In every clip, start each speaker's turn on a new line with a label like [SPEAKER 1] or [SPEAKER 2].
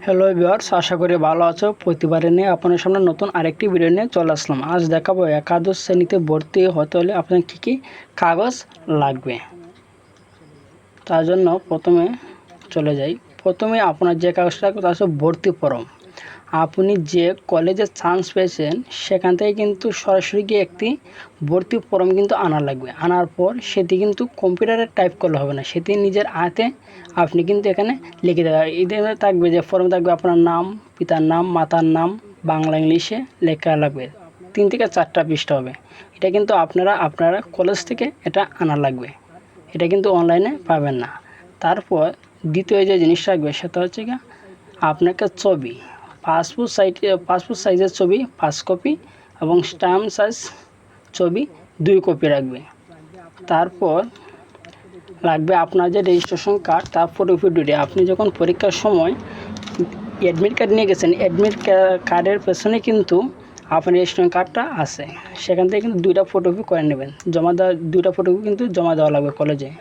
[SPEAKER 1] Hello viewers, আশা করি ভালো আছো। প্রতিবারে নিয়ে আপনার সামনে নতুন আরেকটি ভিডিও নিয়ে চলে আসলাম। আজ দেখাবো একাদশ শ্রেণীতে ভর্তি হতে হলে আপনার কী কী কাগজ লাগবে। তার জন্য প্রথমে চলে যাই। প্রথমে আপনার যে কাগজটা লাগবে তা হচ্ছে ভর্তি ফর্ম। আপনি যে কলেজে চান্স পেয়েছেন সেখান থেকে কিন্তু সরাসরি গিয়ে একটি ভর্তি ফর্ম কিন্তু আনা লাগবে। আনার পর সেটি কিন্তু কম্পিউটারে টাইপ করলে হবে না, সেটি নিজের হাতে আপনি কিন্তু এখানে লিখে দেবেন। এতে থাকবে যে ফর্ম থাকবে আপনার নাম, পিতার নাম, মাতার নাম, বাংলা ইংলিশে লেখা লাগবে। 3 থেকে 4টা পৃষ্ঠা হবে। এটা কিন্তু আপনারা কলেজ থেকে এটা আনা লাগবে। এটা কিন্তু অনলাইনে পাবেন না। তারপর দ্বিতীয় যে জিনিসটা লাগবে সেটা হচ্ছে কি আপনাকে ছবি, পাসপোর্ট সাইজের ছবি 5 কপি এবং স্ট্যাম্প সাইজ ছবি 2 কপি রাখবে। তারপর লাগবে আপনার যে রেজিস্ট্রেশন কার্ড তার ফটোকপি 2টি। আপনি যখন পরীক্ষার সময় অ্যাডমিট কার্ড নিয়ে গেছেন, অ্যাডমিট কার্ডের পেছনে কিন্তু আপনার রেজিস্ট্রেশন কার্ডটা আছে, সেখান থেকে কিন্তু 2টা ফটোকপি করে নেবেন। 2টা ফটোকপি কিন্তু জমা দেওয়া লাগবে কলেজে।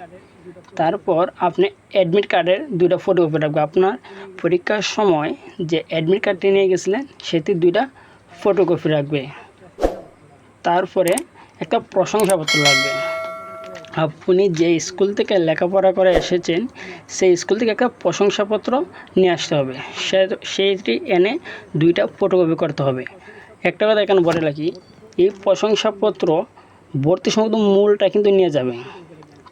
[SPEAKER 1] তারপর আপনি অ্যাডমিট কার্ডের 2টা ফটোকপি রাখবে। আপনার পরীক্ষার সময় যে অ্যাডমিট কার্ডটি নিয়ে গেছিলেন সেটি 2টা ফটোকপি রাখবে। তারপরে একটা প্রশংসাপত্র লাগবে। আপনি যে স্কুল থেকে লেখাপড়া করে এসেছেন সেই স্কুল থেকে একটা প্রশংসাপত্র নিয়ে আসতে হবে। সেইটি এনে 2টা ফটোকপি করতে হবে। একটা কথা এখানে বলে রাখি, এই প্রশংসাপত্র ভর্তি সময় মূলটা কিন্তু নিয়ে যাবে।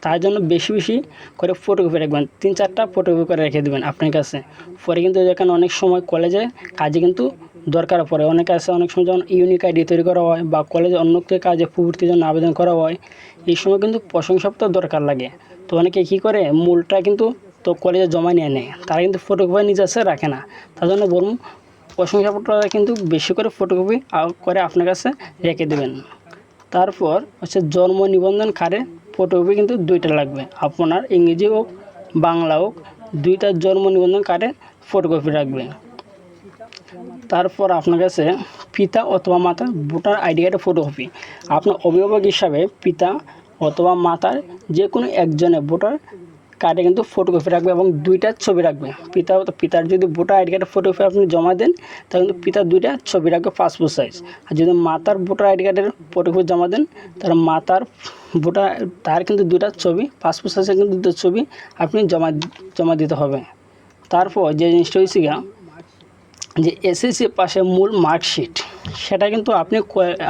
[SPEAKER 1] তার জন্য বেশি বেশি করে ফটোকপি রাখবেন। 3-4টা ফটোকপি করে রেখে দেবেন আপনার কাছে। পরে কিন্তু এখানে অনেক সময় কলেজে কাজে কিন্তু দরকার পড়ে। অনেক সময় যখন ইউনিক আইডি তৈরি করা হয় বা কলেজে অন্য কাজে ভর্তির জন্য আবেদন করা হয়, এই সময় কিন্তু প্রশংসাপত্র দরকার লাগে। তো অনেকে কী করে, মূলটা কিন্তু তো কলেজে জমা নিয়ে নেয়, তারা কিন্তু ফটোকপি নিজে কাছে রাখে না। তার জন্য বলুন, প্রশংসাপত্রটা কিন্তু বেশি করে ফটোকপি করে আপনার কাছে রেখে দেবেন। তারপর হচ্ছে জন্ম নিবন্ধন কার্ডের ফটোকপি কিন্তু 2টা লাগবে। আপনার ইংরেজি হোক বাংলা হোক 2টা জন্ম নিবন্ধন কার্ডের ফটোকপি রাখবে। তারপর আপনার কাছে পিতা অথবা মাতার ভোটার আইডি কার্ডের ফটোকপি। আপনার অভিভাবক হিসাবে পিতা অথবা মাতার যে কোনো একজনের ভোটার কার্ডে কিন্তু ফটোকপি রাখবে এবং 2টা ছবি রাখবে। পিতার যদি ভোটার আইডি কার্ডের ফটোকপি আপনি জমা দেন তাহলে কিন্তু পিতার 2টা ছবি রাখবে পাসপোর্ট সাইজ। আর যদি মাতার ভোটার আইডি কার্ডের ফটোকপি জমা দেন তাহলে তার কিন্তু 2টা ছবি, পাসপোর্ট সাইজের কিন্তু 2টা ছবি আপনি জমা দিতে হবে। তারপর যে জিনিসটা হয়েছে যে এসএসসি পাশের মূল মার্কশিট, সেটা কিন্তু আপনি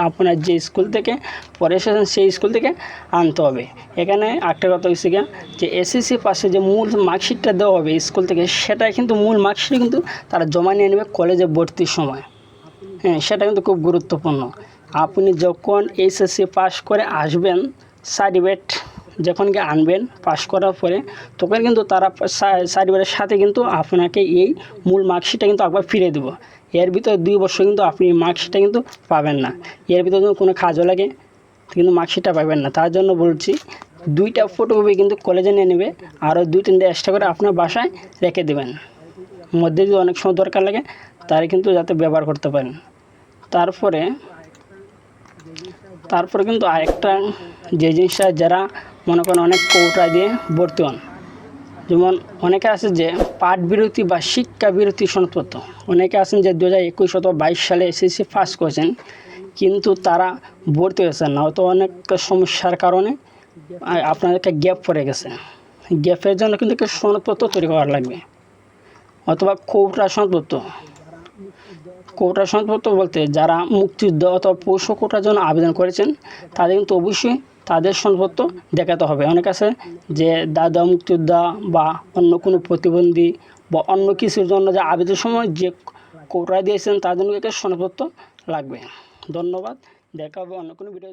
[SPEAKER 1] আপনার যে স্কুল থেকে পড়ে এসেছেন সেই স্কুল থেকে আনতে হবে। এখানে একটা কথা হয়েছে যে এসএসসি পাশে যে মূল মার্কশিটটা দেওয়া হবে স্কুল থেকে, সেটা কিন্তু মূল মার্কশিট কিন্তু তারা জমা নিয়ে নেবে কলেজে ভর্তির সময়। হ্যাঁ, সেটা কিন্তু খুব গুরুত্বপূর্ণ। আপনি যখন এসএসসি পাস করে আসবেন, সার্টিফিকেট যখন গিয়ে আনবেন পাস করার পরে, তখন কিন্তু তারা সার্টিফিকেটের সাথে কিন্তু আপনাকে এই মূল মার্কশিটটা কিন্তু একবার ফিরে দেবো। এর ভিতরে 2 বছর কিন্তু আপনি মার্কশিটটা কিন্তু পাবেন না। এর ভিতরে যদি কোনো কাজও লাগে কিন্তু মার্কশিটটা পাবেন না। তার জন্য বলছি 2টা ফটোকপি কিন্তু কলেজে নিয়ে নেবে, আরও 2-3টা এক্সট্রা করে আপনার বাসায় রেখে দেবেন। মধ্যে যদি অনেক সময় দরকার লাগে তারা কিন্তু যাতে ব্যবহার করতে পারেন। তারপরে কিন্তু আরেকটা যে জিনিসটা, যারা মনে করেন অনেক কোটা দিয়ে ভর্তি হন, যেমন অনেকে আছে যে পাঠ বিরতি বা শিক্ষা বিরতি সনদপত্র। অনেকে আছেন যে 2021 অথবা 22 সালে এসএসসি পাস করেছেন কিন্তু তারা ভর্তি হয়েছেন না, হয়তো অনেক সমস্যার কারণে আপনাদেরকে গ্যাপ পড়ে গেছে। গ্যাপের জন্য কিন্তু একটা সনদপত্র তৈরি করা লাগবে, অথবা কোটা সনদপত্র বলতে যারা মুক্তিযুদ্ধ অথবা পৌষ কোটার জন্য আবেদন করেছেন তাদের কিন্তু অবশ্যই তাদের সনদপত্র দেখাতে হবে। অনেক আছে যে দাদা মুক্তিযোদ্ধা বা অন্য কোনো প্রতিবন্ধী বা অন্য কিছুর জন্য যে আবেদনের সময় যে কোটা দিয়েছেন তার জন্য একটা সনদপত্র লাগবে। ধন্যবাদ, দেখা হবে অন্য কোনো ভিডিও।